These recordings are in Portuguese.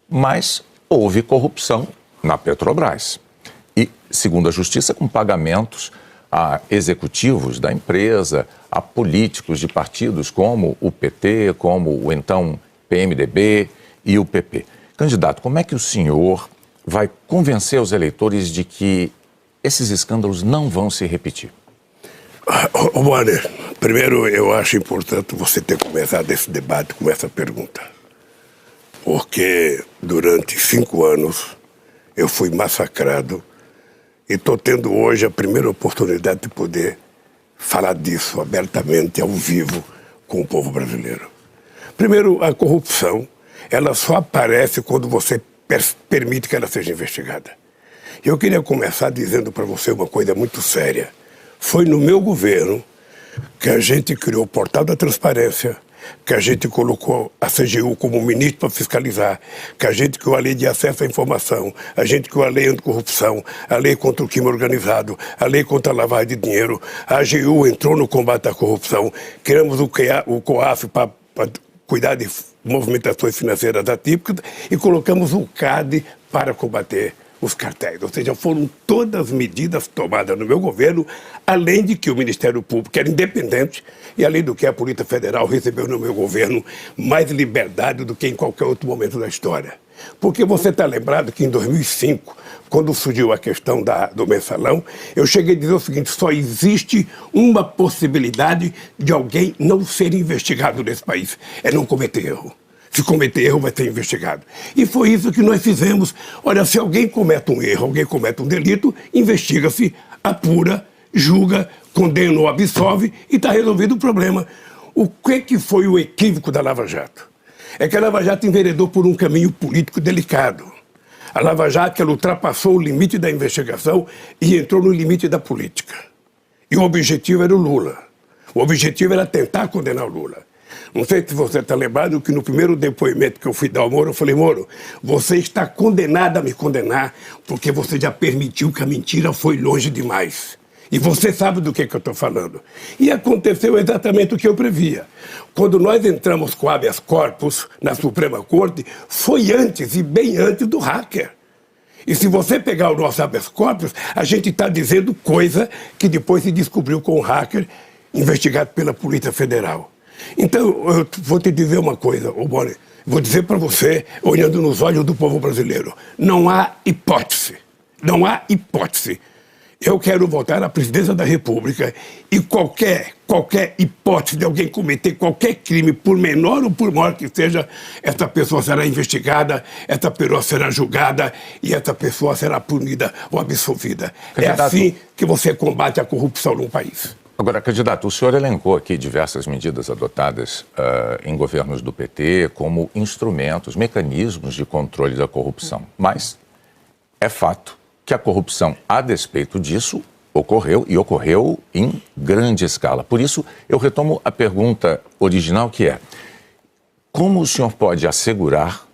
mas houve corrupção na Petrobras. E, segundo a Justiça, com pagamentos a executivos da empresa, a políticos de partidos como o PT, como o então PMDB e o PP. Candidato, como é que o senhor vai convencer os eleitores de que esses escândalos não vão se repetir? Bonner, primeiro eu acho importante você ter começado esse debate com essa pergunta. Porque durante 5 anos eu fui massacrado e estou tendo hoje a primeira oportunidade de poder falar disso abertamente, ao vivo, com o povo brasileiro. Primeiro, a corrupção, ela só aparece quando você permite que ela seja investigada. Eu queria começar dizendo para você uma coisa muito séria. Foi no meu governo que a gente criou o Portal da Transparência, que a gente colocou a CGU como ministro para fiscalizar, que a gente criou a lei de acesso à informação, a gente criou a lei anticorrupção, a lei contra o crime organizado, a lei contra a lavagem de dinheiro, a AGU entrou no combate à corrupção, criamos o COAF para cuidar de movimentações financeiras atípicas e colocamos o CAD para combater os cartéis. Ou seja, foram todas medidas tomadas no meu governo, além de que o Ministério Público era independente e além do que a Polícia Federal recebeu no meu governo mais liberdade do que em qualquer outro momento da história. Porque você está lembrado que em 2005, quando surgiu a questão do mensalão, eu cheguei a dizer o seguinte: só existe uma possibilidade de alguém não ser investigado nesse país, é não cometer erro. Se cometer erro, vai ser investigado. E foi isso que nós fizemos. Olha, se alguém comete um erro, alguém comete um delito, investiga-se, apura, julga, condena ou absolve e está resolvido o problema. O que foi o equívoco da Lava Jato? É que a Lava Jato enveredou por um caminho político delicado. A Lava Jato, ela ultrapassou o limite da investigação e entrou no limite da política. E o objetivo era o Lula. O objetivo era tentar condenar o Lula. Não sei se você está lembrado que no primeiro depoimento que eu fui dar ao Moro, eu falei: Moro, você está condenado a me condenar porque você já permitiu que a mentira foi longe demais. E você sabe do que eu estou falando. E aconteceu exatamente o que eu previa. Quando nós entramos com habeas corpus na Suprema Corte, foi antes e bem antes do hacker. E se você pegar o nosso habeas corpus, a gente está dizendo coisa que depois se descobriu com o hacker investigado pela Polícia Federal. Então, eu vou te dizer uma coisa, Bonner, vou dizer para você, olhando nos olhos do povo brasileiro, não há hipótese, não há hipótese. Eu quero voltar à presidência da República e qualquer hipótese de alguém cometer qualquer crime, por menor ou por maior que seja, essa pessoa será investigada, essa pessoa será julgada e essa pessoa será punida ou absolvida. Candidato, é assim que você combate a corrupção num país. Agora, candidato, o senhor elencou aqui diversas medidas adotadas em governos do PT como instrumentos, mecanismos de controle da corrupção. Mas é fato que a corrupção, a despeito disso, ocorreu e ocorreu em grande escala. Por isso, eu retomo a pergunta original, que é: como o senhor pode assegurar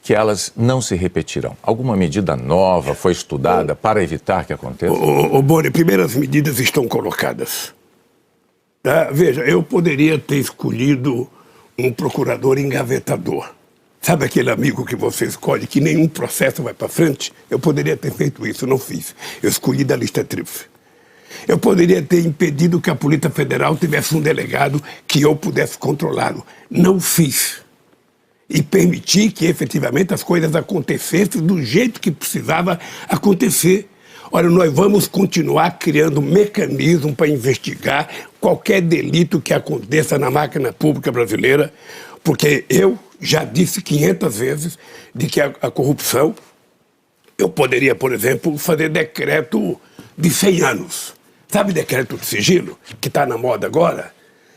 que elas não se repetirão? Alguma medida nova foi estudada para evitar que aconteça? Bonner, primeiras medidas estão colocadas. Veja, eu poderia ter escolhido um procurador engavetador. Sabe aquele amigo que você escolhe que nenhum processo vai para frente? Eu poderia ter feito isso, não fiz. Eu escolhi da lista tríplice. Eu poderia ter impedido que a Polícia Federal tivesse um delegado que eu pudesse controlá-lo. Não fiz. E permiti que efetivamente as coisas acontecessem do jeito que precisava acontecer. Olha, nós vamos continuar criando mecanismos para investigar qualquer delito que aconteça na máquina pública brasileira, porque eu já disse 500 vezes de que a corrupção, eu poderia, por exemplo, fazer decreto de 100 anos. Sabe decreto de sigilo, que está na moda agora?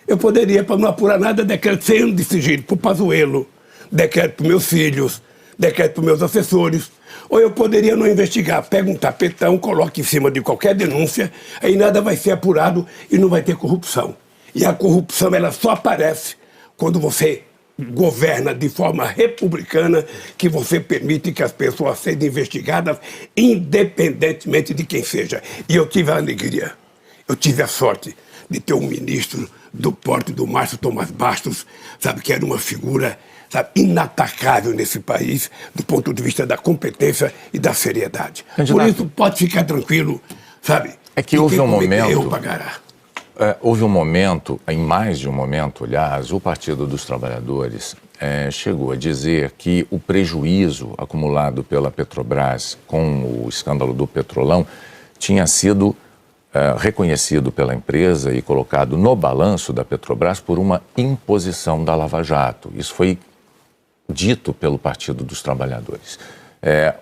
Eu poderia, para não apurar nada, decreto 100 anos de sigilo para o Pazuello, decreto para meus filhos, decreto para meus assessores. Ou eu poderia não investigar, pega um tapetão, coloca em cima de qualquer denúncia, aí nada vai ser apurado e não vai ter corrupção. E a corrupção, ela só aparece quando você governa de forma republicana, que você permite que as pessoas sejam investigadas independentemente de quem seja. E eu tive a alegria, eu tive a sorte de ter um ministro do porte do Márcio Tomás Bastos, sabe, que era uma figura, sabe, inatacável nesse país do ponto de vista da competência e da seriedade. Candidato, por isso, pode ficar tranquilo, sabe? É que houve um momento... erro pagará. Houve um momento, em mais de um momento, aliás, o Partido dos Trabalhadores chegou a dizer que o prejuízo acumulado pela Petrobras com o escândalo do Petrolão tinha sido reconhecido pela empresa e colocado no balanço da Petrobras por uma imposição da Lava Jato. Isso foi dito pelo Partido dos Trabalhadores.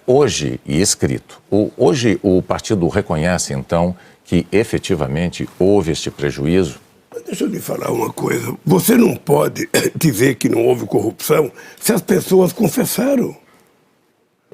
Hoje, e escrito, hoje o partido reconhece, então, que efetivamente houve este prejuízo? Deixa eu lhe falar uma coisa. Você não pode dizer que não houve corrupção se as pessoas confessaram.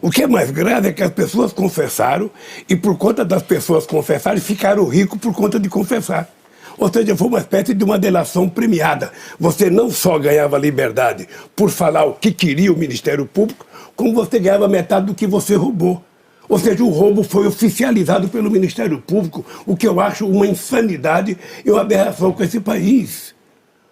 O que é mais grave é que as pessoas confessaram e por conta das pessoas confessarem ficaram ricos por conta de confessar. Ou seja, foi uma espécie de uma delação premiada. Você não só ganhava liberdade por falar o que queria o Ministério Público, como você ganhava metade do que você roubou. Ou seja, o roubo foi oficializado pelo Ministério Público, o que eu acho uma insanidade e uma aberração com esse país.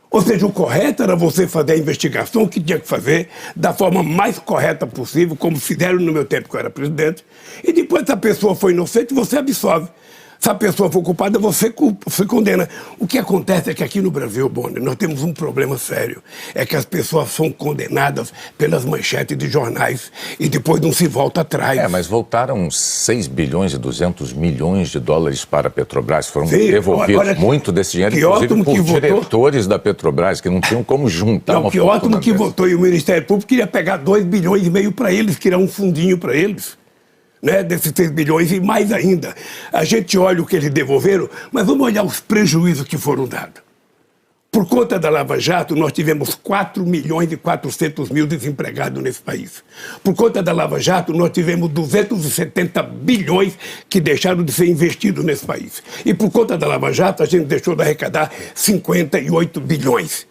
Ou seja, o correto era você fazer a investigação que tinha que fazer da forma mais correta possível, como fizeram no meu tempo que eu era presidente, e depois, se a pessoa foi inocente, você absolve. Se a pessoa for culpada, você condena. O que acontece é que aqui no Brasil, Bonner, nós temos um problema sério. É que as pessoas são condenadas pelas manchetes de jornais e depois não se volta atrás. Mas voltaram 6 bilhões e 200 milhões de dólares para a Petrobras. Foram devolvidos olha, muito desse dinheiro, inclusive por diretores da Petrobras, que não tinham como juntar uma que ótimo que votou. E o Ministério Público queria pegar 2,5 bilhões para eles, criar um fundinho para eles. Né, desses 6 bilhões e mais ainda. A gente olha o que eles devolveram, mas vamos olhar os prejuízos que foram dados. Por conta da Lava Jato, nós tivemos 4 milhões e 400 mil desempregados nesse país. Por conta da Lava Jato, nós tivemos 270 bilhões que deixaram de ser investidos nesse país. E por conta da Lava Jato, a gente deixou de arrecadar 58 bilhões.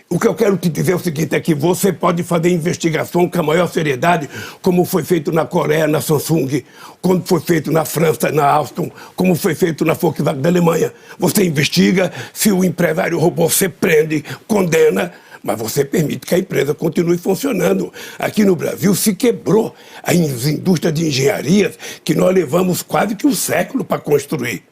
O que eu quero te dizer é o seguinte, é que você pode fazer investigação com a maior seriedade, como foi feito na Coreia, na Samsung, como foi feito na França, na Alstom, como foi feito na Volkswagen da Alemanha. Você investiga, se o empresário roubou, você prende, condena, mas você permite que a empresa continue funcionando. Aqui no Brasil se quebrou as indústrias de engenharia que nós levamos quase que um século para construir.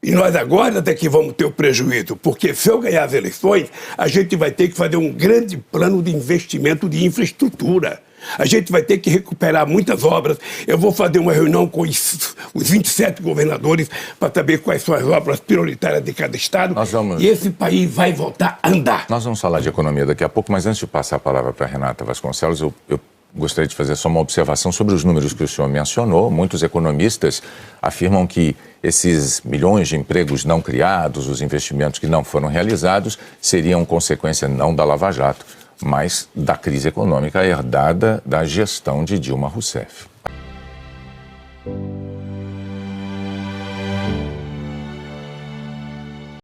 E nós agora até que vamos ter o prejuízo, porque se eu ganhar as eleições, a gente vai ter que fazer um grande plano de investimento de infraestrutura. A gente vai ter que recuperar muitas obras. Eu vou fazer uma reunião com os 27 governadores para saber quais são as obras prioritárias de cada estado. E esse país vai voltar a andar. Nós vamos falar de economia daqui a pouco, mas antes de passar a palavra para a Renata Vasconcelos, eu gostaria de fazer só uma observação sobre os números que o senhor mencionou. Muitos economistas afirmam que esses milhões de empregos não criados, os investimentos que não foram realizados, seriam consequência não da Lava Jato, mas da crise econômica herdada da gestão de Dilma Rousseff.